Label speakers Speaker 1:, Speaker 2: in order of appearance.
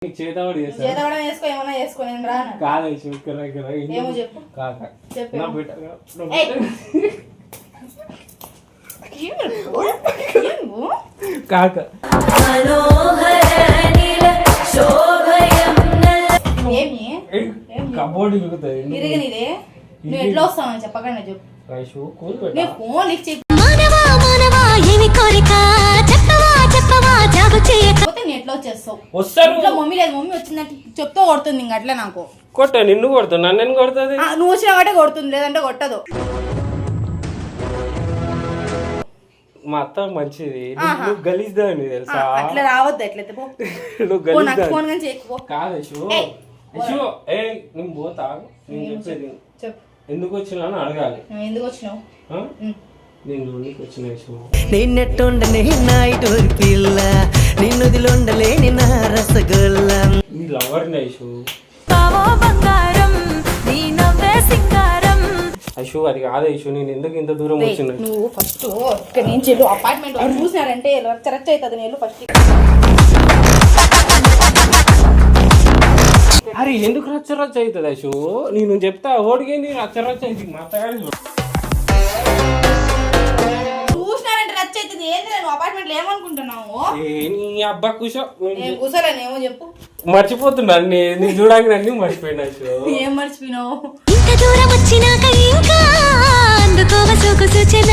Speaker 1: చేతవాడు చేస్తా
Speaker 2: చేతవాడు చేసుకో ఏమన్నా చేసుకో నేను రాను
Speaker 1: కాదు
Speaker 2: ఏమో చెప్పు
Speaker 1: కాక
Speaker 2: చెప్పు
Speaker 1: నా బిడ్డ కాక
Speaker 2: ఏమి
Speaker 1: కబోర్డ్ ఇరుగుతుంది
Speaker 2: ఇరిగినిదే నువ్వు ఎట్లా వస్తావు చెప్పకండి చెప్పు నేను ఫోన్ లిఫ్ట్ చేయి పోతే నేను ఎట్లా వచ్చేస్తావు ఇంట్లో మమ్మీ లేదు మమ్మీ వచ్చిందంటే చెప్తూ కొడుతుంది ఇంక అట్లా నాకు
Speaker 1: కొట్ట నిన్ను కొడుతా నన్ను కొడుతుంది
Speaker 2: నువ్వు వచ్చిన వాటే కొడుతుంది లేదంటే కొట్టదు
Speaker 1: మా అత్త మంచిది గలీజ్ దాని తెలుసా
Speaker 2: అట్లా రావద్దు ఎట్లయితే ఫోన్ కానీ చేయకపో
Speaker 1: కాదు నేను పోతా నేను చెప్పేది ఎందుకు వచ్చినా అని అడగాలి
Speaker 2: ఎందుకు వచ్చినావు
Speaker 1: నేను నీకు వచ్చిన
Speaker 3: నిన్నెట్టుండలే నైట్ పిల్ల నిన్నుదిలుండలే నిన్న రసగుల్ల
Speaker 1: నీ లవర్ నైషు ఐషు అది కాదు ఐషు నేను ఎందుకు ఇంత దూరం వచ్చిన
Speaker 2: నువ్వు ఫస్ట్ ఇక్కడ నుంచి అపార్ట్మెంట్ చూసినారంటే రచ్చ అవుతుంది నేను ఫస్ట్
Speaker 1: అరే ఎందుకు రచ్చరచ్చ అవుతుంది ఐషు నేను చెప్తా ఓడిగైంది రచ్చరచ్చ అవుతుంది మా అత్తగారి
Speaker 2: చూసినారంటే రచ్చ అవుతుంది ఏంది నేను అపార్ట్మెంట్ ఏమనుకుంటున్నావు
Speaker 1: నీ అబ్బా కూర్చో
Speaker 2: నేను కూర్చోలేను ఏమో చెప్పు
Speaker 1: మర్చిపోతున్నా నేను చూడడానికి అన్ని మర్చిపోయినా
Speaker 2: ఏం మర్చిపోయినావు
Speaker 4: ఇంత దూరం వచ్చినాక ఇంకా అందుకోవ సూచన